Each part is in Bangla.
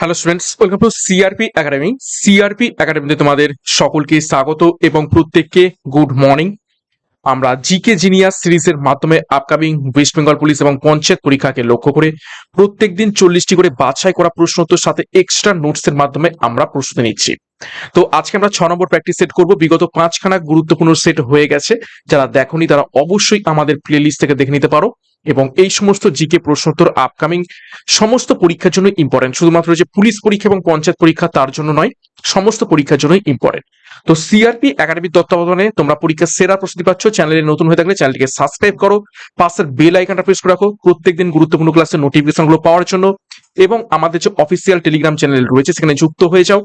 Hello students, welcome to CRP academy. CRP একাডেমিতে তোমাদের সকলকে স্বাগত এবং প্রত্যেককে গুড মর্নিং। আমরা জিকে জিনিয়াস সিরিজের মাধ্যমে আপকামিং ওয়েস্ট বেঙ্গল পুলিশ এবং পঞ্চায়েত পরীক্ষাকে লক্ষ্য করে প্রত্যেকদিন 40টি করে বাছাই করা প্রশ্ন উত্তর সাথে এক্সট্রা নোটসের মাধ্যমে আমরা প্রস্তুতি নিচ্ছি। তো আজকে আমরা 6 নম্বর প্র্যাকটিস সেট করব। বিগত 5খানা গুরুত্বপূর্ণ সেট হয়ে গেছে, যারা দেখোনি তারা অবশ্যই আমাদের প্লে লিস্ট থেকে দেখে নিতে পারো। এবং এই সমস্ত জিকে প্রশ্নোত্তর আপকামিং সমস্ত পরীক্ষার জন্য ইম্পর্টেন্ট, শুধুমাত্র যে পুলিশ পরীক্ষা এবং পঞ্চায়েত পরীক্ষা তার জন্য নয়, সমস্ত পরীক্ষার জন্যই ইম্পর্টেন্ট। তো সিআরপি একাডেমির তত্ত্বাবধানে তোমরা পরীক্ষার সেরা প্রস্তুতি পাচ্ছ। চ্যানেলে নতুন হয়ে থাকলে চ্যানেলটিকে সাবস্ক্রাইব করো, পাশের বেল আইকনটা প্রেস করে রাখো প্রত্যেকদিন গুরুত্বপূর্ণ ক্লাসের নোটিফিকেশনগুলো পাওয়ার জন্য। এবং আমাদের যে অফিসিয়াল টেলিগ্রাম চ্যানেল রয়েছে সেখানে যুক্ত হয়ে যাও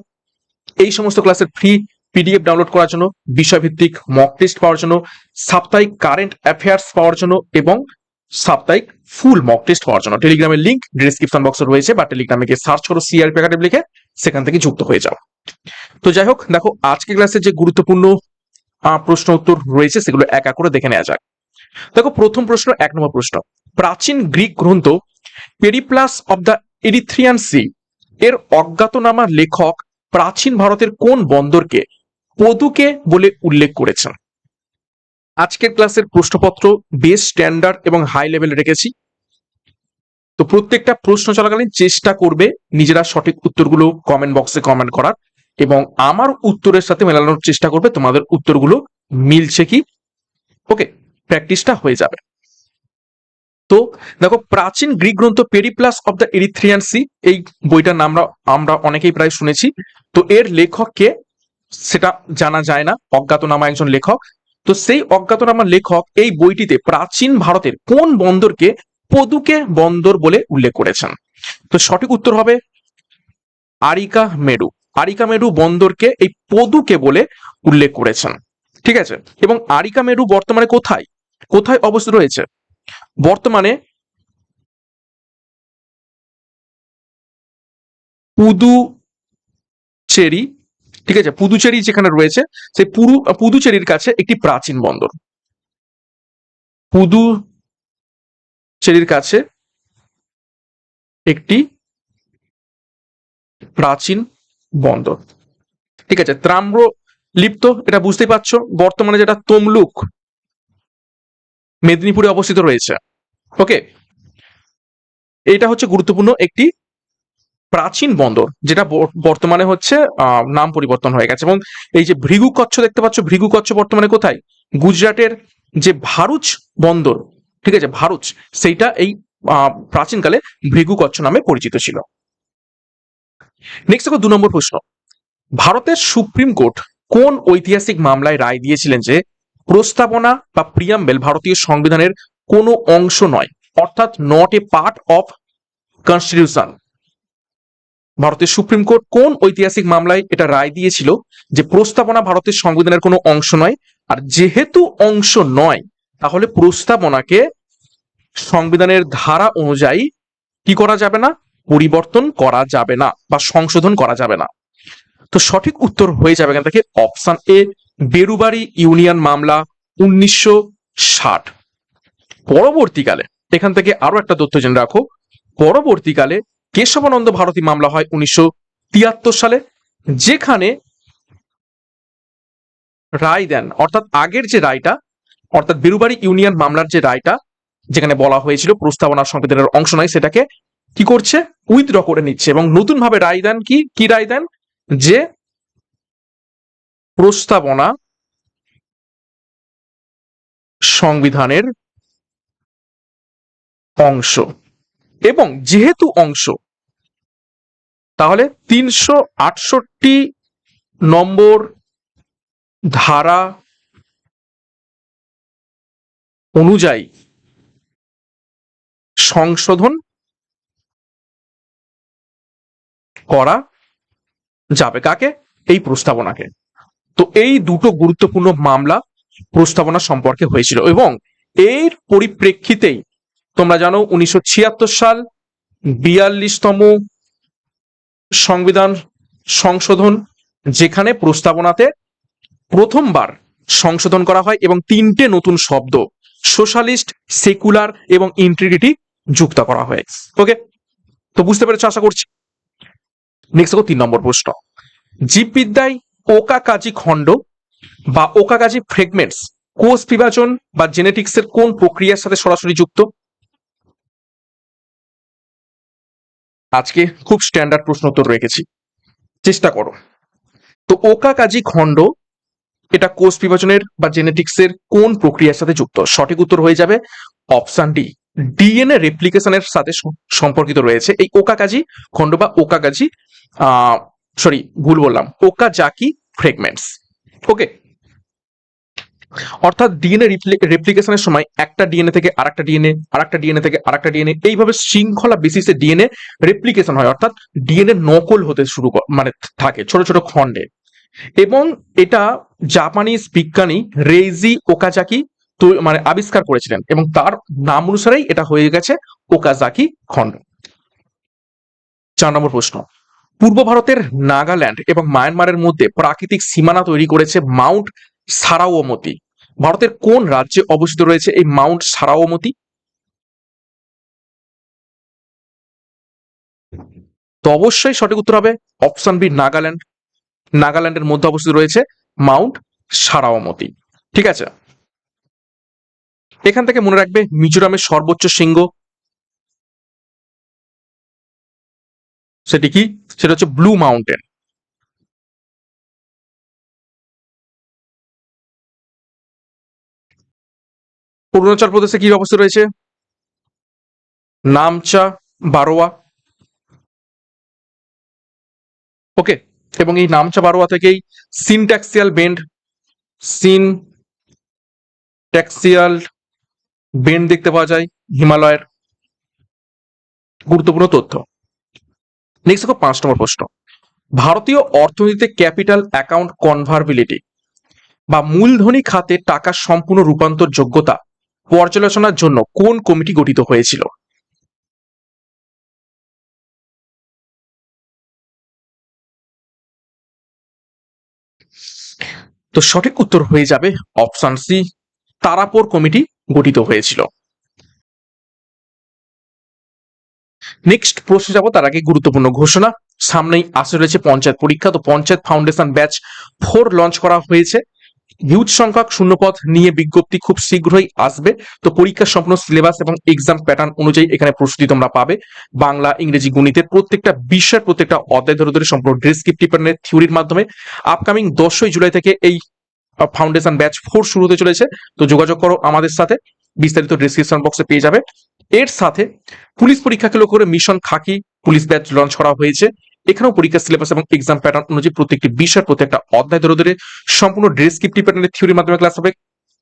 এই সমস্ত ক্লাসের ফ্রি পিডিএফ ডাউনলোড করার জন্য, বিষয়ভিত্তিক মক টেস্ট পাওয়ার জন্য, সাপ্তাহিক কারেন্ট অ্যাফেয়ার্স পাওয়ার জন্য এবং সাপ্তাহিক ফুল মক টেস্ট পাওয়ার জন্য। টেলিগ্রামের লিংক ডিসক্রিপশন বক্সে রয়েছে, বা টেলিগ্রামে গিয়ে সার্চ করো সিআরপি একাডেমি লিখে, সেখান থেকে যুক্ত হয়ে যাও। তো যাই হোক, দেখো আজকে ক্লাসে যে গুরুত্বপূর্ণ প্রশ্ন উত্তর রয়েছে সেগুলো এক এক করে দেখে নেওয়া যাক। দেখো প্রথম প্রশ্ন, 1 নম্বর প্রশ্ন, প্রাচীন গ্রিক গ্রন্থ Periplus of the Erythraean Sea এর অজ্ঞাতনামা লেখক প্রাচীন ভারতের কোন বন্দরকে পদুকে বলে উল্লেখ করেছেন? আজকের ক্লাসের প্রশ্নপত্র বেশ স্ট্যান্ডার্ড এবং হাই লেভেল রেখেছি। তো প্রত্যেকটা প্রশ্ন চলাকালীন চেষ্টা করবে নিজেরা সঠিক উত্তরগুলো কমেন্ট বক্সে কমেন্ট করার, এবং আমার উত্তরের সাথে মেলানোর চেষ্টা করবে তোমাদের উত্তরগুলো মিলছে কি। ওকে, প্র্যাকটিসটা হয়ে যাবে। তো দেখো, প্রাচীন গ্রিক গ্রন্থ Periplus of the Erythraean Sea, এই বইটার নাম আমরা অনেকেই প্রায় শুনেছি। তো এর লেখককে সেটা জানা যায় না, অজ্ঞাতনামা একজন লেখক। তো সেই অজ্ঞাতনামা লেখক এই বইটিতে প্রাচীন ভারতের কোন বন্দরকে পদুকে বন্দর বলে উল্লেখ করেছেন? তো সঠিক উত্তর হবে আরিকা মেরু। আরিকা মেরু বন্দরকে এই পদুকে বলে উল্লেখ করেছেন, ঠিক আছে। এবং আরিকা মেরু বর্তমানে কোথায় কোথায় অবস্থিত রয়েছে? বর্তমানে পুদুচেরি, ঠিক আছে, পুদুচেরি যেখানে রয়েছে সেই পুদুচেরির কাছে একটি প্রাচীন বন্দর, পুদুচেরির কাছে একটি প্রাচীন বন্দর, ঠিক আছে। ত্রাম্র লিপ্ত, এটা বুঝতেই পারছো, বর্তমানে যেটা তমলুক মেদিনীপুরে অবস্থিত রয়েছে। ওকে, এটা হচ্ছে গুরুত্বপূর্ণ একটি প্রাচীন বন্দর, যেটা বর্তমানে হচ্ছে নাম পরিবর্তন হয়ে গেছে। এবং এই যে ভৃগু কচ্ছ দেখতে পাচ্ছ, ভৃগু কচ্ছ বর্তমানে কোথায়? গুজরাটের যে ভারুচ বন্দর, ঠিক আছে, ভারুচ, সেইটা এই প্রাচীনকালে ভৃগু কচ্ছ নামে পরিচিত ছিল। নেক্সট দেখো 2 নম্বর প্রশ্ন, ভারতের সুপ্রিম কোর্ট কোন ঐতিহাসিক মামলায় রায় দিয়েছিলেন যে প্রস্তাবনা বা প্রিয়াম্বেল ভারতীয় সংবিধানের কোনো অংশ নয়, অর্থাৎ not a part of constitution? ভারতের সুপ্রিম কোর্ট কোন ঐতিহাসিক মামলায় এটা রায় দিয়েছিল যে প্রস্তাবনা ভারতের সংবিধানের কোনো অংশ নয়, আর যেহেতু অংশ নয় তাহলে প্রস্তাবনাকে সংবিধানের ধারা অনুযায়ী কি করা যাবে না, পরিবর্তন করা যাবে না বা সংশোধন করা যাবে না। তো সঠিক উত্তর হয়ে যাবে এখান থেকে অপশন এ, বেরুবাড়ি ইউনিয়ন মামলা 1960। পরবর্তীকালে এখান থেকে আরো একটা তথ্য জেনে রাখো, পরবর্তীকালে কেশবানন্দ ভারতী মামলা হয় 1973 সালে, যেখানে রায় দেন, অর্থাৎ আগের যে রায়টা, অর্থাৎ বেরুবাড়ি ইউনিয়ন মামলার যে রায়টা যেখানে বলা হয়েছিল প্রস্তাবনা সংবিধানের অংশ নয়, সেটাকে কি করছে, উইথড্র করে নিচ্ছে এবং নতুন ভাবে রায় দেন কি রায় দেন, যে প্রস্তাবনা সংবিধানের অংশ, এবং যেহেতু অংশ তাহলে 368 নম্বর ধারা অনুযায়ী সংশোধন করা যাবে কাকে, এই প্রস্তাবনাকে। তো এই দুটো গুরুত্বপূর্ণ মামলা প্রস্তাবনা সম্পর্কে হয়েছিল, এবং এর পরিপ্রেক্ষিতেই তোমরা জানো 1976 সাল 42তম সংবিধান সংশোধন, যেখানে প্রস্তাবনাতে প্রথমবার সংশোধন করা হয় এবং 3টে নতুন শব্দ সোশ্যালিস্ট, সেকুলার এবং ইন্টিগ্রিটি যুক্ত করা হয়। ওকে, তো বুঝতে পেরেছো আশা করছি। নেক্সট দেখো 3 নম্বর প্রশ্ন, জীববিদ্যায় ওকাকাজি খণ্ড বা ওকাকাজি ফ্রেগমেন্টস কোষ বিভাজন বা জেনেটিক্সের কোন প্রক্রিয়ার সাথে সরাসরি যুক্ত? আজকে খুব স্ট্যান্ডার্ড প্রশ্ন উত্তর রেখেছি, চেষ্টা করো। তো ওকাকাজি খণ্ড এটা কোষ বিভাজনের বা জেনেটিক্সের কোন প্রক্রিয়ার সাথে যুক্ত? সঠিক উত্তর হয়ে যাবে অপশন ডি, ডিএনএ রেপ্লিকেশনের সাথে সম্পর্কিত রয়েছে এই ওকাকাজি খণ্ড বা ওকাকাজি, সরি ভুল বললাম, ওকাজাকি ফ্রেগমেন্টস। ওকে, অর্থাৎ ডিএনএ রেপ্লিকেশনের সময় একটা ডিএনএ থেকে আরেকটা ডিএনএ, আরেকটা ডিএনএ থেকে আরেকটা ডিএনএ, এইভাবে শৃঙ্খলা বেসিসে ডিএনএ রেপ্লিকেশন হয়, অর্থাৎ ডিএনএ নকল হতে শুরু মানে থাকে ছোট ছোট খণ্ডে। এবং এটা জাপানিজ বিজ্ঞানী রেইজি ওকাজাকি মানে আবিষ্কার করেছিলেন এবং তার নাম অনুসারেই এটা হয়ে গেছে ওকাজাকি খণ্ড। 4 নম্বর প্রশ্ন, পূর্ব ভারতের নাগাল্যান্ড এবং মায়ানমারের মধ্যে প্রাকৃতিক সীমানা তৈরি করেছে মাউন্ট সারাওমতি। ভারতের কোন রাজ্যে অবস্থিত রয়েছে এই মাউন্ট সারাওমতি? তো অবশ্যই সঠিক উত্তর হবে অপশন বি, নাগাল্যান্ড। নাগাল্যান্ডের মধ্যে অবস্থিত রয়েছে মাউন্ট সারাওমতি। ঠিক আছে, এখান থেকে মনে রাখবে মিজোরামের সর্বোচ্চ শৃঙ্গ, সেটি কি? সেটা হচ্ছে ব্লু মাউন্টেন। অরুণাচল প্রদেশে কি অবস্থা রয়েছে? নামচা বারোয়া। ওকে, এবং এই নামচা বারোয়া থেকেই সিনট্যাক্সিয়াল বেন্ড, সিনট্যাক্সিয়াল বেন্ড দেখতে পাওয়া যায় হিমালয়ের। গুরুত্বপূর্ণ তথ্য। নেক্সট দেখো 5 নম্বর প্রশ্ন, ভারতীয় অর্থনীতিতে ক্যাপিটাল অ্যাকাউন্ট কনভার্বিলিটি বা মূলধনী খাতে টাকার সম্পূর্ণ রূপান্তর যোগ্যতা পর্যালোচনার জন্য কোন কমিটি গঠিত হয়েছিল? তো সঠিক উত্তর হয়ে যাবে অপশন সি, তারাপোর কমিটি গঠিত হয়েছিল। নেক্সট প্রশ্ন যাব, তার আগে গুরুত্বপূর্ণ ঘোষণা। সামনেই আসে রয়েছে পঞ্চায়েত পরীক্ষা, তো পঞ্চায়েত ফাউন্ডেশন ব্যাচ 4 লঞ্চ করা হয়েছে। হিউজ সংখ্যক শূন্যপদ নিয়ে বিজ্ঞপ্তি খুব শীঘ্রই আসবে। তো পরীক্ষার সম্পূর্ণ সিলেবাস এবং এক্সাম প্যাটার্ন অনুযায়ী এখানে প্রস্তুতি তোমরা পাবে। বাংলা, ইংরেজি, গণিতের প্রত্যেকটা বিষয়ের প্রত্যেকটা অধ্যায় ধরে ধরে সম্পূর্ণ ডেসক্রিপটিভ প্যাটার্নের থিওরির মাধ্যমে আপকামিং 10ই জুলাই থেকে এই ফাউন্ডেশন ব্যাচ 4 শুরু হতে চলেছে। তো যোগাযোগ করো আমাদের সাথে, বিস্তারিত ডেসক্রিপশন বক্সে পেয়ে যাবে। এর সাথে পুলিশ পরীক্ষাকে লক্ষ্য করে মিশন খাকি পুলিশ ব্যাচ লঞ্চ করা হয়েছে। এখানেও পরীক্ষার সিলেবাস এবং এক্সাম প্যাটার্ন অনুযায়ী প্রত্যেকটি বিষয়ের প্রত্যেকটা অধ্যায় ধরে ধরে সম্পূর্ণ ডেসক্রিপটিভ প্যাটার্নের থিওরির মাধ্যমে ক্লাস হবে।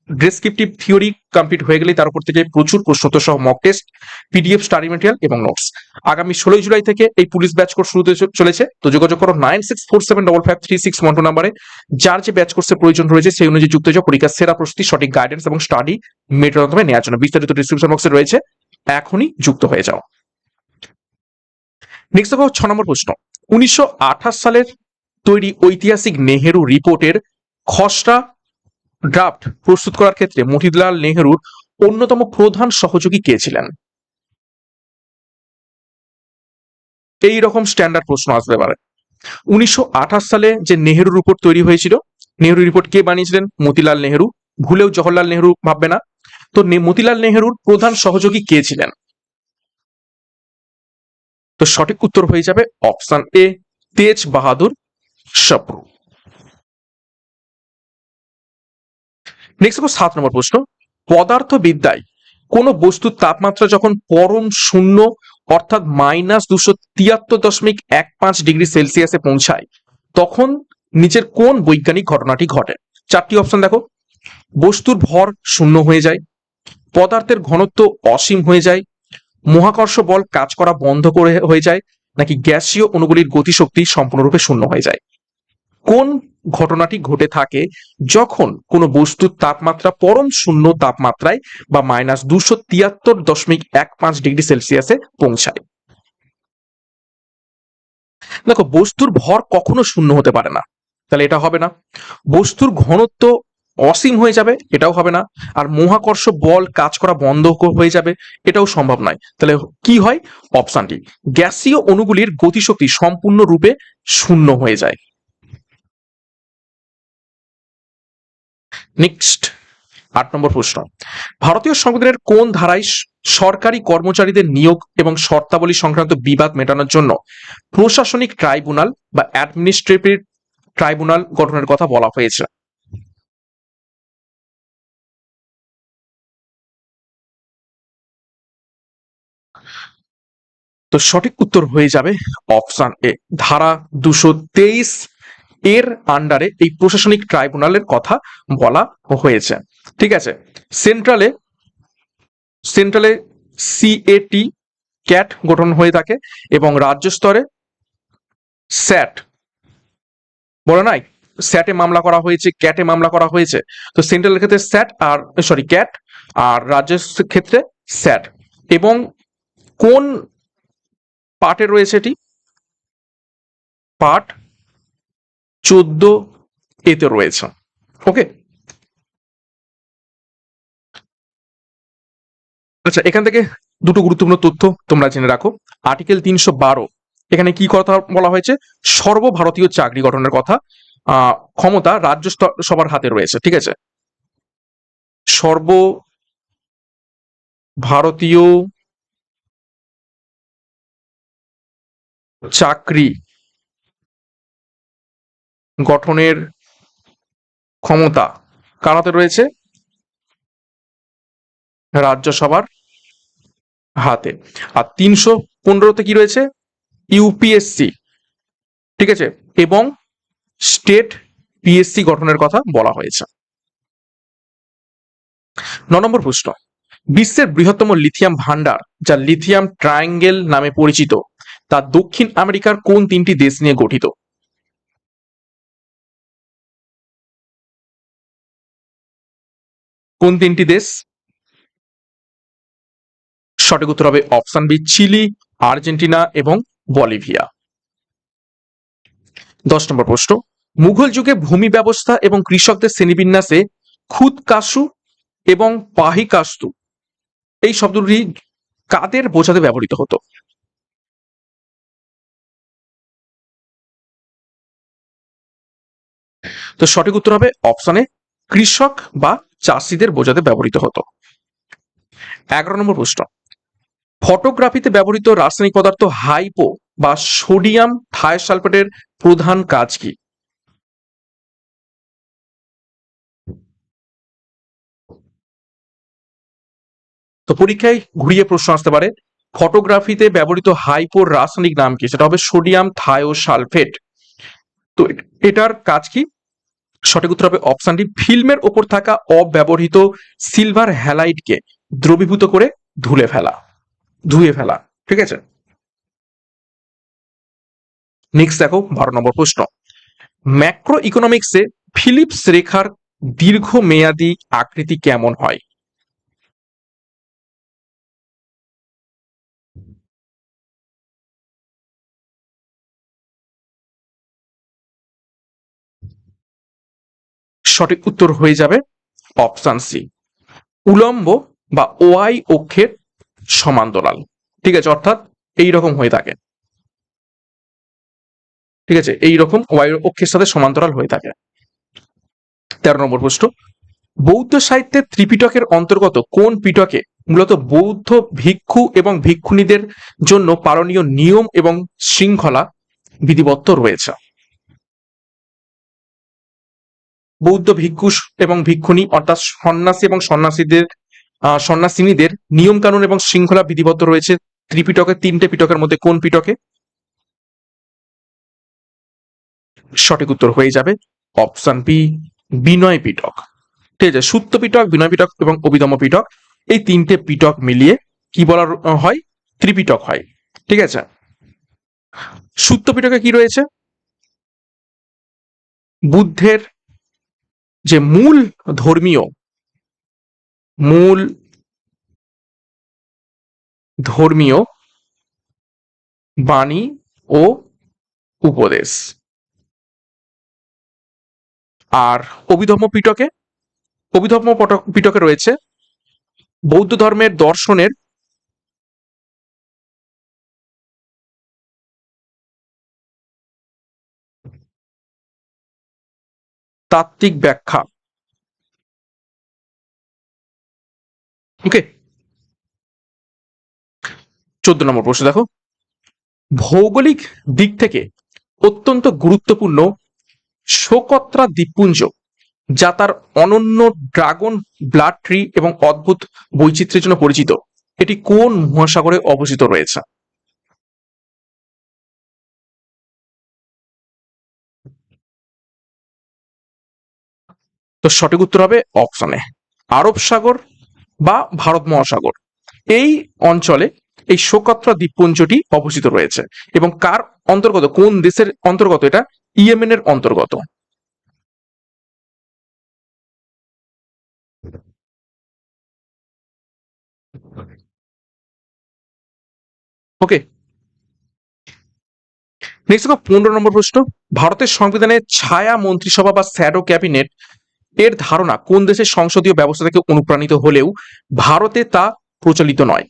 ডেসক্রিপটিভ থিওরি কমপ্লিট হয়ে গেলে তার উপর থেকে প্রচুর প্রশ্নোত্তর সহ mock test, PDF, study material এবং নোটস। আগামী 16 জুলাই থেকে এই পুলিশ ব্যাচ কোর্স শুরু হতে চলেছে। তো যোগাযোগ করো 9647553612 নাম্বারে। যার যে ব্যাচ কোর্সের প্রয়োজন রয়েছে সেই অনুযায়ী যুক্ত হয়ে যাও। পরীক্ষার সেরা প্রস্তুতি, সঠিক গাইডেন্স এবং স্টাডি মেটেরিয়াল মাধ্যমে নেওয়ার জন্য বিস্তারিত ডিসক্রিপশন বক্সে রয়েছে, এখনই যুক্ত হয়ে যাও। নেক্সট দেখো 6 নম্বর প্রশ্ন, 1928 সালের তৈরি ঐতিহাসিক নেহেরু রিপোর্টের খসড়া ড্রাফট প্রস্তুত করার ক্ষেত্রে মতিলাল নেহেরুর অন্যতম প্রধান সহযোগী কে ছিলেন? এই রকম স্ট্যান্ডার্ড প্রশ্ন আসতে পারে। 1928 সালে যে নেহেরু রিপোর্ট তৈরি হয়েছিল, নেহেরু রিপোর্ট কে বানিয়েছিলেন? মতিলাল নেহেরু। ভুলেও জওহরলাল নেহেরু ভাববে না। তো মতিলাল নেহেরুর প্রধান সহযোগী কে ছিলেন? তো সঠিক উত্তর হয়ে যাবে অপশন এ, তেজ বাহাদুর সপ্রু। নেক্সট 7 নম্বর প্রশ্ন, পদার্থবিদ্যায় কোন বস্তুর তাপমাত্রা যখন পরম শূন্য অর্থাৎ -273.15 ডিগ্রি সেলসিয়াসে পৌঁছায় তখন নিচের কোন বৈজ্ঞানিক ঘটনাটি ঘটে? 4টি অপশন দেখো। বস্তুর ভর শূন্য হয়ে যায়, পদার্থের ঘনত্ব অসীম হয়ে যায়, মহাকর্ষ বল কাজ করা বন্ধ করে হয়ে যায়, নাকি গ্যাসীয় অণুগুলির গতিশক্তি সম্পূর্ণরূপে শূন্য হয়ে যায়? কোন ঘটনাটি ঘটে থাকে যখন কোনো বস্তুর তাপমাত্রা পরম শূন্য তাপমাত্রায় বা -273.15 ডিগ্রি সেলসিয়াসে পৌঁছায়? দেখো, বস্তুর ভর কখনো শূন্য হতে পারে না, তাহলে এটা হবে না। বস্তুর ঘনত্ব অসীম হয়ে যাবে, এটাও হবে না। আর মহাকর্ষ বল কাজ করা বন্ধ হয়ে যাবে, এটাও সম্ভব নয়। তাহলে কি হয়? অপশনটি, গ্যাসীয় অণুগুলির গতিশক্তি সম্পূর্ণরূপে শূন্য হয়ে যায়। নেক্সট 8 নম্বর প্রশ্ন, ভারতীয় সংবিধানের কোন ধারায় সরকারি কর্মচারীদের নিয়োগ এবং শর্তাবলী সংক্রান্ত বিবাদ মেটানোর জন্য প্রশাসনিক ট্রাইব্যুনাল বা অ্যাডমিনিস্ট্রেটিভ ট্রাইব্যুনাল গঠনের কথা বলা হয়েছে? তো সঠিক উত্তর হয়ে যাবে অপশন এ, ধারা 223 এর আন্ডারে এই প্রশাসনিক ট্রাইব্যুনালের কথা বলা হয়েছে। ঠিক আছে। সেন্ট্রালে সেন্ট্রালে সিএটি ক্যাট গঠন হয়ে থাকে এবং রাজ্য স্তরে স্যাট, বলে নাই স্যাটে মামলা করা হয়েছে, ক্যাটে মামলা করা হয়েছে। তো সেন্ট্রালের ক্ষেত্রে স্যাট আর ক্যাট, আর রাজ্যের ক্ষেত্রে স্যাট। এবং কোন পার্টে রয়েছে এটি? পার্ট 14 এতে রয়েছে। ওকে। আচ্ছা, এখান থেকে দুটো গুরুত্বপূর্ণ তথ্য তোমরা জেনে রাখো। আর্টিকেল 312, এখানে কি কথা বলা হয়েছে? সর্বভারতীয় চাকরি গঠনের কথা ক্ষমতা রাজ্য সবার হাতে রয়েছে। ঠিক আছে। সর্বভারতীয় চাকরি গঠনের ক্ষমতা কার হাতে রয়েছে? রাজ্যসভার হাতে। আর 315তে কি রয়েছে? ইউপিএসসি। ঠিক আছে। এবং স্টেট পিএসসি গঠনের কথা বলা হয়েছে। 9 নম্বর প্রশ্ন, বিশ্বের বৃহত্তম লিথিয়াম ভান্ডার, যা লিথিয়াম ট্রায়াঙ্গেল নামে পরিচিত, তা দক্ষিণ আমেরিকার কোন 3টি দেশ নিয়ে গঠিত? কোন 3টি দেশ? সঠিক উত্তর হবে অপশন বি, চিলি, আর্জেন্টিনা এবং বলিভিয়া। 10 নম্বর প্রশ্ন, মুঘল যুগে ভূমি ব্যবস্থা এবং কৃষকদের শ্রেণীবিন্যাসে খুদকাসু এবং পাহিকাস্তু এই শব্দটি কাদের বোঝাতে ব্যবহৃত হতো? তো সঠিক উত্তর হবে অপশনে কৃষক বা চাষিদের বোঝাতে ব্যবহৃত হতো। 11 নম্বর প্রশ্ন, ফটোগ্রাফিতে ব্যবহৃত রাসায়নিক পদার্থ হাইপো বা সোডিয়াম থায়োসালফেটের প্রধান কাজ কি? তো পরীক্ষায় ঘুরিয়ে প্রশ্ন আসতে পারে, ফটোগ্রাফিতে ব্যবহৃত হাইপোর রাসায়নিক নাম কি? সেটা হবে সোডিয়াম থায়োসালফেট। তো এটার কাজ কি? সঠিক উত্তর হবে অপশন ডি, ফিল্মের ওপর থাকা অব্যবহৃত সিলভার হ্যালাইডকে দ্রবীভূত করে ধুয়ে ফেলা। ঠিক আছে। নেক্সট দেখো 12 নম্বর প্রশ্ন, ম্যাক্রো ইকোনমিক্সে ফিলিপস রেখার দীর্ঘমেয়াদী আকৃতি কেমন হয়? সঠিক উত্তর হয়ে যাবে অপশন সি, উলম্ব বা ওয়াই অক্ষের সমান্তরাল। ঠিক আছে। অর্থাৎ এই রকম হয়ে থাকে। ঠিক আছে, এই রকম ওয়াই অক্ষের সাথে সমান্তরাল হয়ে থাকে। 13 নম্বর প্রশ্ন, বৌদ্ধ সাহিত্যের ত্রিপিটকের অন্তর্গত কোন পিটকে মূলত বৌদ্ধ ভিক্ষু এবং ভিক্ষুণীদের জন্য পালনীয় নিয়ম এবং শৃঙ্খলা বিধিবদ্ধ রয়েছে? বৌদ্ধ ভিক্ষু এবং ভিক্ষুণী অর্থাৎ সন্ন্যাসী এবং সন্ন্যাসিনীদের নিয়ম কানুন এবং শৃঙ্খলা বিধিবদ্ধ রয়েছে ত্রিপিটকের 3টে পিটকের মধ্যে কোন পিটকে? সঠিক উত্তর হয়ে যাবে অপশন বি, বিনয় পিটক। ঠিক আছে। সুত্ত পিটক, বিনয় পিটক এবং অভিধম্ম পিটক, এই 3টে পিটক মিলিয়ে কি বলা হয়? ত্রিপিটক হয়। ঠিক আছে। সুত্ত পিটকে কি রয়েছে? বুদ্ধের যে ধর্মীয় মূল ধর্মীয় বাণী ও উপদেশ। আর অভিধম্ম পিটকে অভিধর্ম পিটকে রয়েছে বৌদ্ধ ধর্মের দর্শনের তাত্ত্বিক ব্যাখ্যা। ওকে, 14 নম্বর প্রশ্ন দেখো, ভৌগোলিক দিক থেকে অত্যন্ত গুরুত্বপূর্ণ সোকত্রা দ্বীপপুঞ্জ, যা তার অনন্য ড্রাগন ব্লাড ট্রি এবং অদ্ভুত বৈচিত্র্যের জন্য পরিচিত, এটি কোন মহাসাগরে অবস্থিত রয়েছে? তো সঠিক উত্তর হবে অপশনে আরব সাগর বা ভারত মহাসাগর। এই অঞ্চলে এই সোকত্রা দ্বীপপুঞ্জটি অবস্থিত রয়েছে এবং কার অন্তর্গত, কোন দেশের অন্তর্গত? এটা ইয়েমেনের অন্তর্গত। ওকে, নেক্সট দেখো 15 নম্বর প্রশ্ন, ভারতের সংবিধানে ছায়া মন্ত্রিসভা বা শ্যাডো ক্যাবিনেট এর ধারণা কোন দেশের সংসদীয় ব্যবস্থা থেকে অনুপ্রাণিত হলেও ভারতে তা প্রচলিত নয়?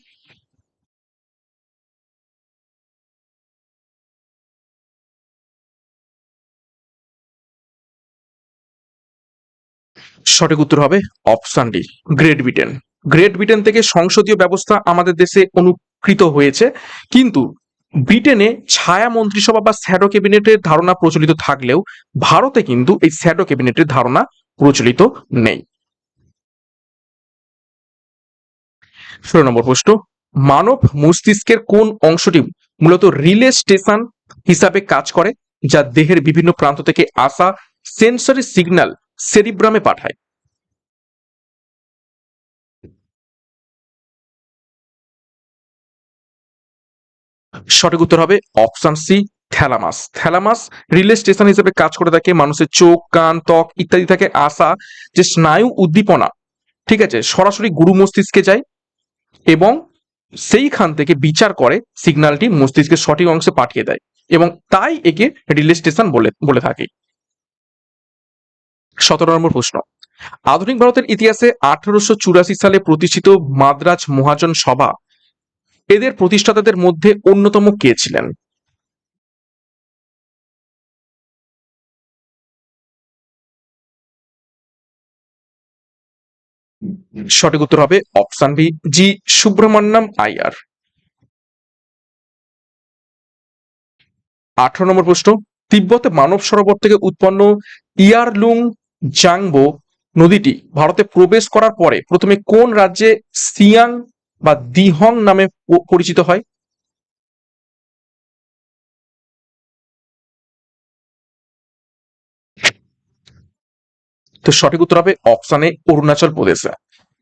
সঠিক উত্তর হবে option D, great Britain. Great Britain থেকে সংসদীয় ব্যবস্থা আমাদের দেশে অনুকৃত হয়েছে, কিন্তু ব্রিটেনে ছায়া মন্ত্রিসভা বা শ্যাডো ক্যাবিনেটের ধারণা প্রচলিত থাকলেও ভারতে কিন্তু এই শ্যাডো ক্যাবিনেটের ধারণা প্রচলিত নেই। 16 নম্বর প্রশ্ন, মানব মস্তিষ্কের কোন অংশটি মূলত রিলে স্টেশন হিসাবে কাজ করে, যা দেহের বিভিন্ন প্রান্ত থেকে আসা সেন্সরি সিগন্যাল সেরিব্রামে পাঠায়? সঠিক উত্তর হবে option C, thalamus. Thalamus relay station হিসেবে কাজ করে থাকে মানুষের চোখ, কান, ত্বক ইত্যাদি থেকে আসা যে স্নায়ু উদ্দীপনা, ঠিক আছে, সরাসরি গুরু মস্তিষ্কে যায় এবং সেইখান থেকে বিচার করে সিগন্যালটি মস্তিষ্কের সঠিক অংশে পাঠিয়ে দেয় এবং তাই একে রিলে স্টেশন বলে বলে থাকি। 17 নম্বর প্রশ্ন, আধুনিক ভারতের ইতিহাসে 1884 সালে প্রতিষ্ঠিত মাদ্রাজ মহাজন সভা এদের প্রতিষ্ঠাতাদের মধ্যে অন্যতম কে ছিলেন? সঠিক উত্তর হবে অপশন বি, জি সুব্রমণ্যম আইয়ার। 18 নম্বর প্রশ্ন, তিব্বতে মানব সরোবর থেকে উৎপন্ন ইয়ারলুং জাংবো নদীটি ভারতে প্রবেশ করার পরে প্রথমে কোন রাজ্যে সিয়াং বা দিহং নামে পরিচিত হয়? তো সঠিক উত্তর হবে অপশন এ, অরুণাচল প্রদেশে।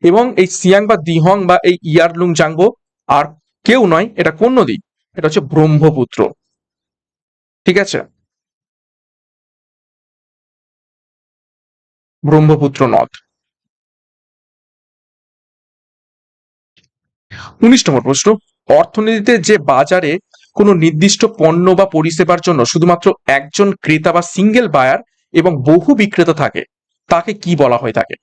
এবং এই সিয়াং বা দিহং বা এই ইয়ারলুং জাংবো আর কেউ নয়, এটা কোন নদী? এটা হচ্ছে ব্রহ্মপুত্র, ঠিক আছে, ব্রহ্মপুত্র নদ। 19 নম্বর প্রশ্ন, অর্থনীতিতে যে বাজারে কোনো নির্দিষ্ট পণ্য বা পরিষেবার জন্য শুধুমাত্র একজন ক্রেতা বা সিঙ্গেল বায়ার এবং বহু বিক্রেতা থাকে, তাকে কি বলা হয়ে থাকে?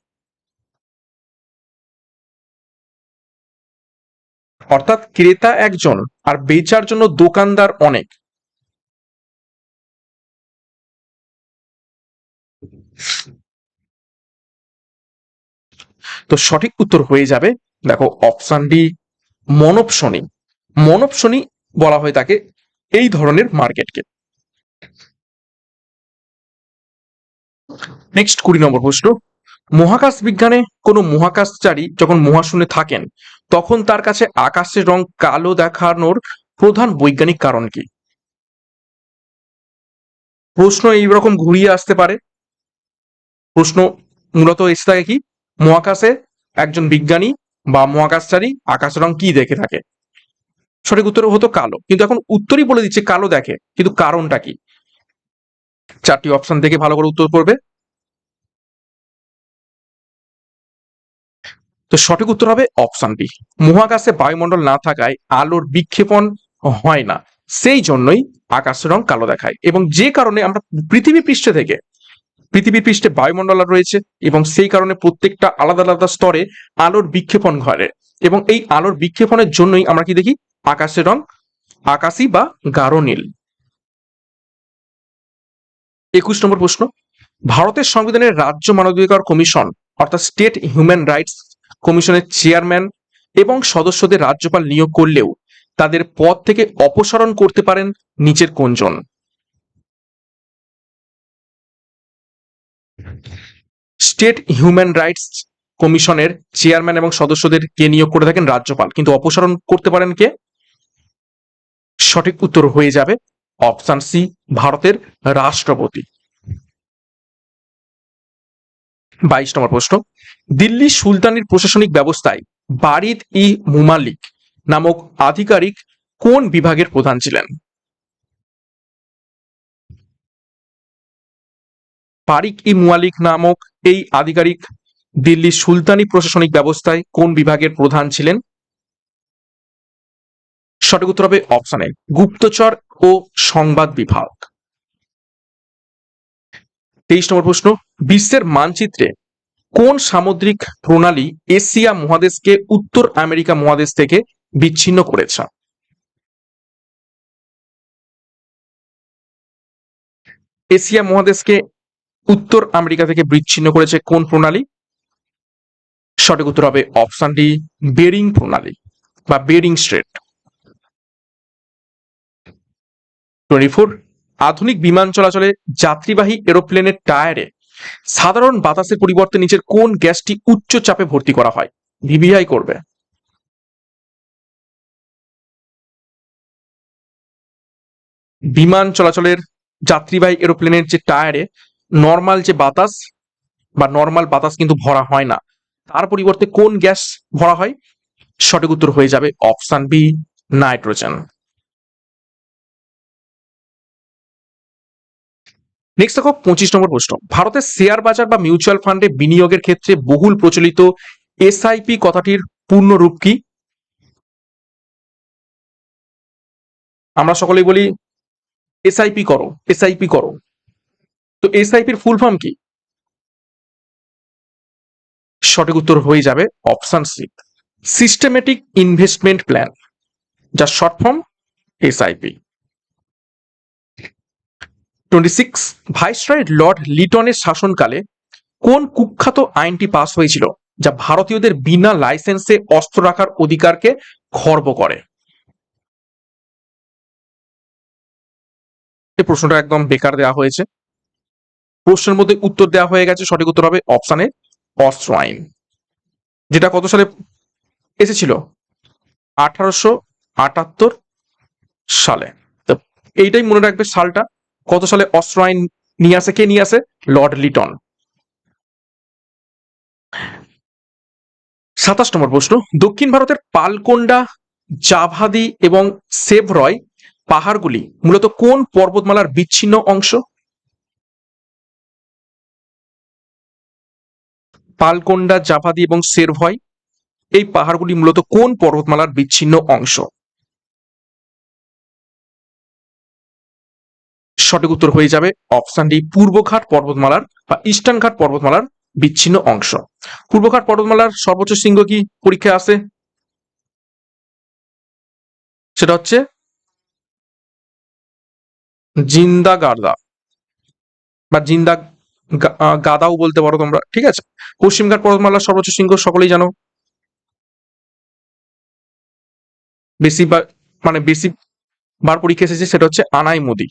অর্থাৎ ক্রেতা একজন আর বেচার জন্য দোকানদার অনেক। তো সঠিক উত্তর হয়ে যাবে, দেখো অপশন ডি, মনবসনী। মনবসনী বলা হয়ে থাকে এই ধরনের মার্কেটকে। নেক্সট 20 নম্বর প্রশ্ন, মহাকাশ বিজ্ঞানে কোনো মহাকাশচারী যখন মহাশূন্যে থাকেন তখন তার কাছে আকাশের রং কালো দেখানোর প্রধান বৈজ্ঞানিক কারণ কি? প্রশ্ন এইরকম ঘুরিয়ে আসতে পারে। প্রশ্ন মূলত এসে থাকে কি, মহাকাশে একজন বিজ্ঞানী বা মহাকাশচারী আকাশের রং কি দেখে থাকে? সঠিক উত্তর হতো কালো, কিন্তু এখন উত্তরই বলে দিচ্ছে কালো দেখে, কিন্তু কারণটা কি? 4টি অপশন থেকে ভালো করে উত্তর করবে। তো সঠিক উত্তর হবে অপশন বি, মহাকাশে বায়ুমণ্ডল না থাকায় আলোর বিক্ষেপণ হয় না, সেই জন্যই আকাশের রং কালো দেখায়। এবং যে কারণে আমরা পৃথিবী পৃষ্ঠ থেকে পৃথিবীর পৃষ্ঠে বায়ুমণ্ডল রয়েছে এবং সেই কারণে প্রত্যেকটা আলাদা আলাদা স্তরে আলোর বিক্ষেপণ ঘটে এবং এই আলোর বিক্ষেপণের জন্যই আমরা কি দেখি আকাশের রং আকাশী বা গাঢ় নীল। 21 নম্বর প্রশ্ন, ভারতের সংবিধানের রাজ্য মানবাধিকার কমিশন অর্থাৎ স্টেট হিউম্যান রাইটস কমিশনের চেয়ারম্যান এবং সদস্যদের রাজ্যপাল নিয়োগ করলেও তাদের পদ থেকে অপসারণ করতে পারেন নিচের কোনজন? স্টেট হিউম্যান রাইটস কমিশনের চেয়ারম্যান এবং সদস্যদের কে নিয়োগ করে থাকেন? রাজ্যপাল, কিন্তু অপসারণ করতে পারেন কে? সঠিক উত্তর হয়ে যাবে অপশন সি, ভারতের রাষ্ট্রপতি। 22 নম্বর প্রশ্ন, দিল্লি সুলতানির প্রশাসনিক ব্যবস্থায় বারিদ ই মুমালিক নামক আধিকারিক কোন বিভাগের প্রধান ছিলেন? বারিক ই মুয়ালিক নামক এই আধিকারিক দিল্লি সুলতানি প্রশাসনিক ব্যবস্থায় কোন বিভাগের প্রধান ছিলেন? সঠিক উত্তর হবে অপশন এ, গুপ্তচর ও সংবাদ বিভাগ। 23 নম্বর প্রশ্ন, বিশ্বের মানচিত্রে কোন সামুদ্রিক প্রণালী এশিয়া মহাদেশকে উত্তর আমেরিকা মহাদেশ থেকে বিচ্ছিন্ন করেছে? এশিয়া মহাদেশকে উত্তর আমেরিকা থেকে বিচ্ছিন্ন করেছে কোন প্রণালী? সঠিক উত্তর হবে অপশন ডি, বেরিং প্রণালী বা বেরিং স্ট্রেট। 24, আধুনিক বিমান চলাচলে যাত্রীবাহী এরোপ্লেনের টায়ারে সাধারণ বাতাসের পরিবর্তে নিচের কোন গ্যাসটি উচ্চ চাপে ভর্তি করা হয়? ভিভিআই করবে। বিমান চলাচলের যাত্রীবাহী এরোপ্লেনের যে টায়ারে নর্মাল যে বাতাস বা নর্মাল বাতাস কিন্তু ভরা হয় না, তার পরিবর্তে কোন গ্যাস ভরা হয়? সঠিক উত্তর হয়ে যাবে অপশন বি, নাইট্রোজেন। নেক্সট দেখো 25 নম্বর প্রশ্ন, ভারতের শেয়ার বাজার বা মিউচুয়াল ফান্ডে বিনিয়োগের ক্ষেত্রে বহুল প্রচলিত এসআইপি কথাটির পূর্ণ রূপ কি? আমরা সকলেই বলি এসআইপি করো, এসআইপি করো, তো এসআইপির ফুল ফর্ম কি? সঠিক উত্তর হয়ে যাবে option C, systematic investment plan, যার short form SIP. 26, viceroy lord লিটনের শাসনকালে কোন কুখ্যাত আইনটি পাস হয়েছিল যা ভারতীয়দের বিনা লাইসেন্সে অস্ত্র রাখার অধিকারকে খর্ব করে? এই প্রশ্নটা একদম বেকার দেওয়া হয়েছে, প্রশ্নের মধ্যে উত্তর দেওয়া হয়ে গেছে। সঠিক উত্তর হবে অপশনে অস্ত্র আইন, যেটা কত সালে এসেছিল? 1878 সালে। তো এইটাই মনে রাখবে সালটা, কত সালে অস্ত্র আইন নিয়ে আসে, কে নিয়ে আসে? লর্ড লিটন। 27 নম্বর প্রশ্ন, দক্ষিণ ভারতের পালকোন্ডা, জাভাদি এবং সেভরয় পাহাড়গুলি মূলত কোন পর্বতমালার বিচ্ছিন্ন অংশ? পালকোন্ডা, জাভাদি এবং সেরভয় এই পাহাড়গুলি মূলত কোন পর্বতমালার বিচ্ছিন্ন অংশ? সঠিক উত্তর হয়ে যাবে অপশন ডি, পূর্বঘাট পর্বতমালার বা ইস্টার্ন ঘাট পর্বতমালার বিচ্ছিন্ন অংশ। পূর্বঘাট পর্বতমালার সর্বোচ্চ শৃঙ্গ কি পরীক্ষায় আসে? সেটা হচ্ছে জিন্দা গার্দা বা জিন্দা গাদাও বলতে পারো তোমরা, ঠিক আছে। পশ্চিমঘাট পর্বতমালার সর্বোচ্চ শৃঙ্গ সকলেই জানো, বেশি মানে বেশি বার পরীক্ষা এসেছে, সেটা হচ্ছে আনাইমুদি।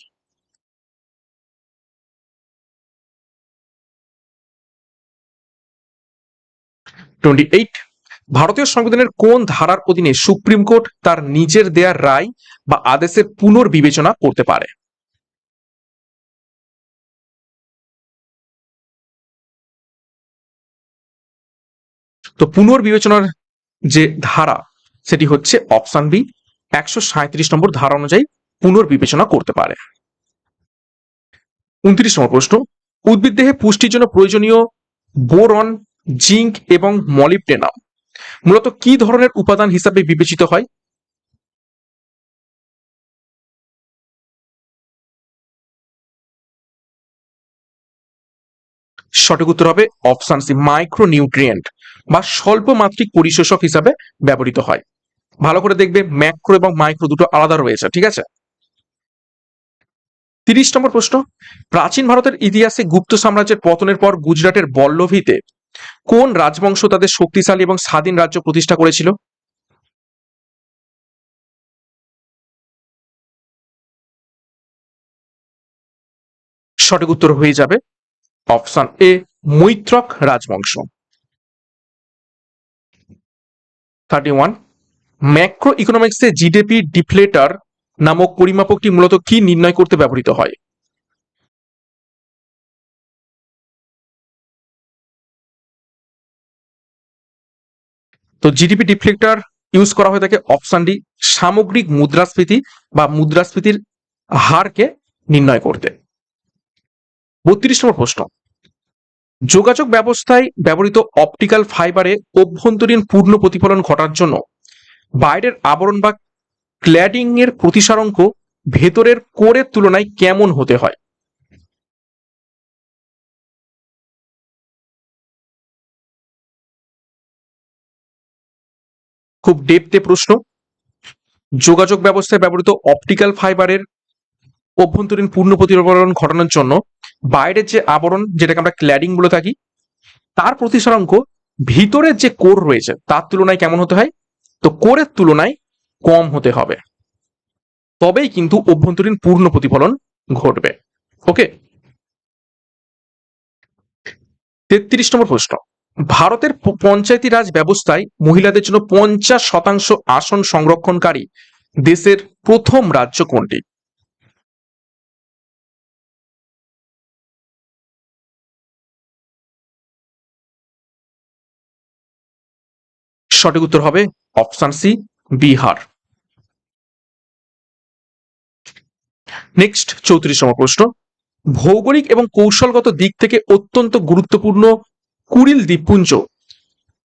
28, ভারতীয় সংবিধানের কোন ধারার অধীনে সুপ্রিম কোর্ট তার নিজের দেয়ার রায় বা আদেশের পুনর্বিবেচনা করতে পারে? তো পুনর্বিবেচনার যে ধারা সেটি হচ্ছে অপশন বি, 137 নম্বর ধারা অনুযায়ী পুনর্বিবেচনা করতে পারে। 29 নম্বর প্রশ্ন, উদ্ভিদ দেহে পুষ্টির জন্য প্রয়োজনীয় বোরন, জিঙ্ক এবং মলিবডেনাম মূলত কি ধরনের উপাদান হিসাবে বিবেচিত হয়? সঠিক উত্তর হবে অপশন সি, মাইক্রোনিউট্রিয়েন্ট বা স্বল্প মাত্রিক পরিশোষক হিসাবে ব্যবহৃত হয়। ভালো করে দেখবে, ম্যাক্রো এবং মাইক্রো দুটো আলাদা রয়েছে, ঠিক আছে। 30 নম্বর প্রশ্ন, প্রাচীন ভারতের ইতিহাসে গুপ্ত সাম্রাজ্যের পতনের পর গুজরাটের বল্লভীতে কোন রাজবংশ তাদের শক্তিশালী এবং স্বাধীন রাজ্য প্রতিষ্ঠা করেছিল? সঠিক উত্তর হয়ে যাবে অপশন এ, মৈত্রক রাজবংশ। 31, ম্যাক্রো ইকোনমিক্সে জিডিপি ডিফ্লেটর নামক পরিমাপকটি মূলত কি নির্ণয় করতে ব্যবহৃত হয়? তো জিডিপি ডিফ্লেক্টর ইউজ করা হয়ে থাকে অপশন ডি, সামগ্রিক মুদ্রাস্ফীতি বা মুদ্রাস্ফীতির হারকে নির্ণয় করতে। 32 নম্বর প্রশ্ন, যোগাযোগ ব্যবস্থায় ব্যবহৃত অপটিক্যাল ফাইবারে অভ্যন্তরীণ পূর্ণ প্রতিফলন ঘটার জন্য বাইরের আবরণ বা ক্ল্যাডিং এর প্রতিসারাঙ্ক ভেতরের কোরের তুলনায় কেমন হতে হয়? খুব ডেপথে প্রশ্ন। যোগাযোগ ব্যবস্থায় ব্যবহৃত অপটিক্যাল ফাইবারের অভ্যন্তরীণ পূর্ণ প্রতিফলন ঘটানোর জন্য বাইরের যে আবরণ, যেটাকে আমরা ক্ল্যাডিং বলে থাকি, তার প্রতিসারাঙ্ক ভিতরের যে কোর রয়েছে তার তুলনায় কেমন হতে হয়? তো কোরের তুলনায় কম হতে হবে, তবেই কিন্তু অভ্যন্তরীণ পূর্ণ প্রতিফলন ঘটবে। ওকে। 33 নম্বর প্রশ্ন, ভারতের পঞ্চায়েতি রাজ ব্যবস্থায় মহিলাদের জন্য 50% আসন সংরক্ষণকারী দেশের প্রথম রাজ্য কোনটি? সঠিক উত্তর হবে অপশন সি, বিহার। নেক্সট 34 নম্বর প্রশ্ন, ভৌগোলিক এবং কৌশলগত দিক থেকে অত্যন্ত গুরুত্বপূর্ণ কুরিল দ্বীপপুঞ্জ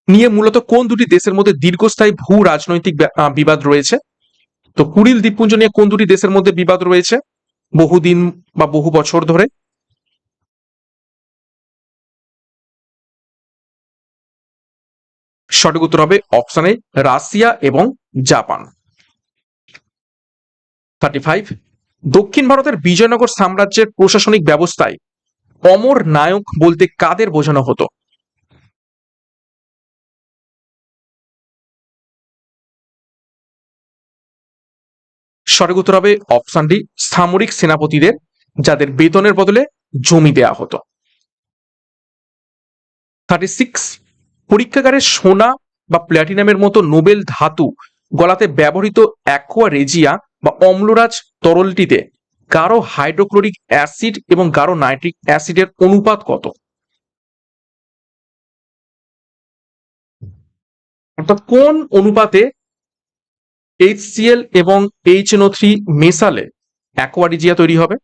নিয়ে মূলত কোন দুটি দেশের মধ্যে দীর্ঘস্থায়ী ভূ রাজনৈতিক বিবাদ রয়েছে? তো কুরিল দ্বীপপুঞ্জ নিয়ে কোন দুটি দেশের মধ্যে বিবাদ রয়েছে বহুদিন বা বহু বছর ধরে? সঠিক উত্তর হবে অপশন এ, রাশিয়া এবং জাপান। 35, দক্ষিণ ভারতের বিজয়নগর সাম্রাজ্যের প্রশাসনিক ব্যবস্থায় অমর নায়ক বলতে কাদের বোঝানো হতো? সঠিক উত্তর হবে অপশন ডি, সামরিক সেনাপতিদের, যাদের বেতনের বদলে জমি দেয়া হতো। 36, পরীক্ষাগারে সোনা বা প্ল্যাটিনামের মতো নোবেল ধাতু গলাতে ব্যবহৃত অ্যাকোয়া রেজিয়া বা অম্লরাজ তরলটিতে গাঢ় হাইড্রোক্লোরিক অ্যাসিড এবং গাঢ় নাইট্রিক অ্যাসিডের অনুপাত কত? অর্থাৎ কোন অনুপাতে HCl এবং HNO3 মেশালে অ্যাকোয়া রেজিয়া তৈরি হবে?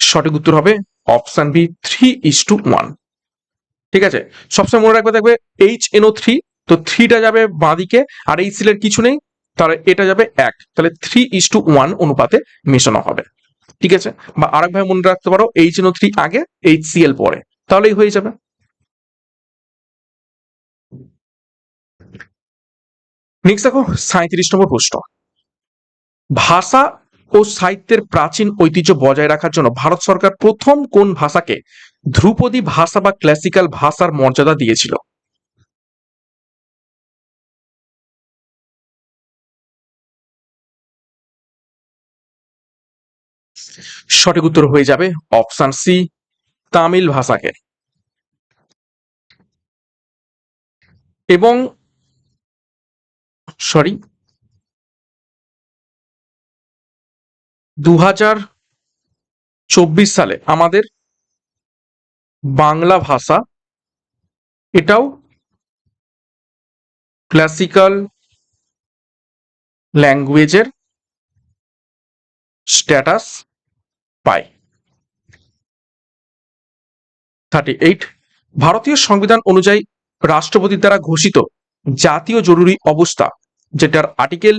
সঠিক উত্তর হবে অপশন বি, 3:1। ঠিক আছে, সবসময় মনে রাখবে, দেখবে HNO3, তো 3টা যাবে বাঁদিকে আর HCl এর কিছু নেই, তাহলে এটা যাবে 1, তাহলে 3:1 অনুপাতে মেশানো হবে। ঠিক আছে, বা আরেকভাবে মনে রাখতে পারো, HNO3 আগে, HCl পরে, তাহলেই হয়ে যাবে। নেক্সট দেখো 37 নম্বর প্রশ্ন, ভাষা ও সাহিত্যের প্রাচীন ঐতিহ্য বজায় রাখার জন্য ভারত সরকার প্রথম কোন ভাষাকে ধ্রুপদী ভাষা বা ক্লাসিক্যাল ভাষার মর্যাদা দিয়েছিল? সঠিক উত্তর হয়ে যাবে অপশন সি, তামিল ভাষাকে। এবং সরি, 2024 সালে আমাদের বাংলা ভাষা, এটাও ক্লাসিক্যাল ল্যাঙ্গুয়েজের স্ট্যাটাস পায়। 38, ভারতীয় সংবিধান অনুযায়ী রাষ্ট্রপতির দ্বারা ঘোষিত জাতীয় জরুরি অবস্থা, যেটার আর্টিকেল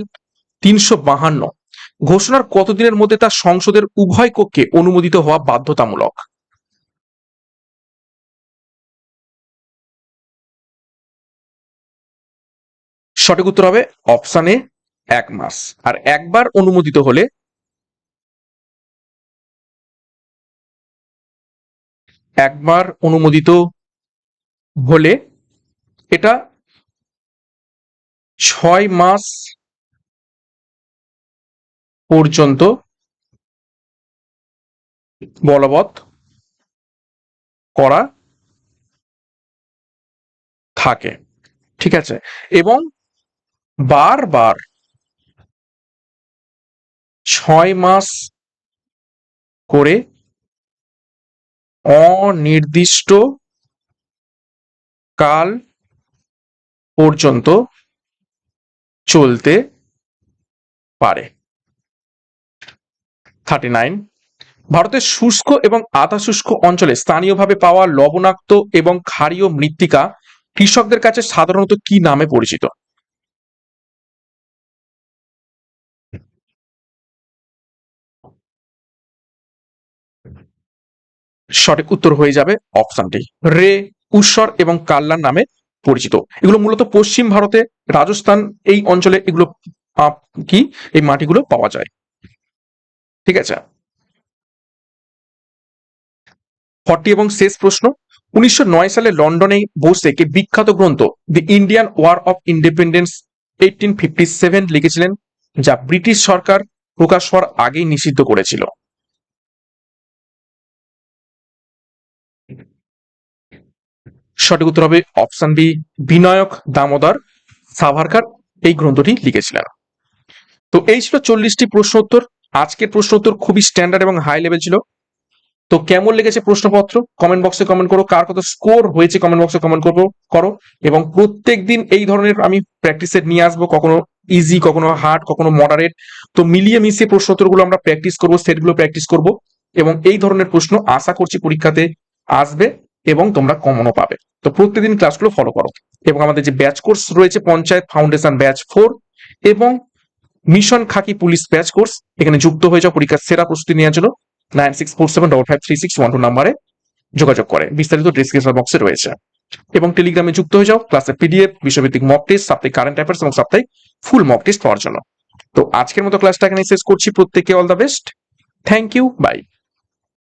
352, ঘোষণার কতদিনের মধ্যে তা সংসদের উভয় কক্ষে অনুমোদিত হওয়া বাধ্যতামূলক? সঠিক উত্তর হবে অপশন এ 1 মাস। আর একবার অনুমোদিত হলে এটা 6 মাস পর্যন্ত বলবৎ করা থাকে, ঠিক আছে? এবং বারবার 6 মাস করে অনির্দিষ্ট কাল পর্যন্ত চলতে পারে। 39, ভারতের শুষ্ক এবং আধা শুষ্ক অঞ্চলে স্থানীয়ভাবে পাওয়া লবণাক্ত এবং ক্ষারীয় মৃত্তিকা কৃষকদের কাছে সাধারণত কি নামে পরিচিত? সঠিক উত্তর হয়ে যাবে অপশনটি রে, উস্বর এবং কাল্লার নামে পরিচিত। এগুলো মূলত পশ্চিম ভারতে, রাজস্থান এই অঞ্চলে এগুলো কি এই মাটিগুলো পাওয়া যায়, ঠিক আছে? 40 এবং শেষ প্রশ্ন, 1909 সালে লন্ডনে বসে কে বিখ্যাত গ্রন্থ the Indian War of Independence 1857 লিখেছিলেন, যা ব্রিটিশ সরকার প্রকাশ হওয়ার আগেই নিষিদ্ধ করেছিল? সঠিক উত্তর হবে অপশন বি, বিনায়ক দামোদর সাভারকার এই গ্রন্থটি লিখেছিলেন। তো এই ছিল 40টি প্রশ্ন উত্তর। আজকের প্রশ্ন উত্তর খুবই স্ট্যান্ডার্ড এবং হাই লেভেল ছিল। তো কেমন লেগেছে প্রশ্নপত্র কমেন্ট বক্সে কমেন্ট করো, কার কত স্কোর হয়েছে কমেন্ট বক্সে কমেন্ট করো। এবং প্রত্যেকদিন এই ধরনের আমি প্র্যাকটিসে নিয়ে আসবো, কখনো ইজি, কখনো হার্ড, কখনো মডারেট। তো মিলিয়ে মিশিয়ে প্রশ্ন উত্তরগুলো আমরা প্র্যাকটিস করবো, সেটগুলো প্র্যাকটিস করবো, এবং এই ধরনের প্রশ্ন আশা করছি পরীক্ষাতে আসবে এবং তোমরা কমনও পাবে। তো প্রত্যেকদিন ক্লাসগুলো ফলো করো। এবং আমাদের যে ব্যাচ কোর্স রয়েছে, পঞ্চায়েত ফাউন্ডেশন ব্যাচ 4 এবং মিশন খাকি পুলিশ ব্যাচ কোর্স, এখানে যুক্ত হয়ে যাও পরীক্ষার সেরা প্রস্তুতি নেওয়ার জন্য। 9647553612 নাম্বারে যোগাযোগ করে, বিস্তারিত ডিসক্রিপশন বক্সে রয়েছে। এবং টেলিগ্রামে যুক্ত হয়ে যাও ক্লাসের পিডিএফ, বিষয়ভিত্তিক মক টেস্ট, সাপ্তাহিক কারেন্ট অ্যাফেয়ার্স এবং সাপ্তাহিক ফুল মক টেস্ট পাওয়ার জন্য। তো আজকের মতো ক্লাসটা এখানে শেষ করছি। প্রত্যেককে all the best, thank you, by.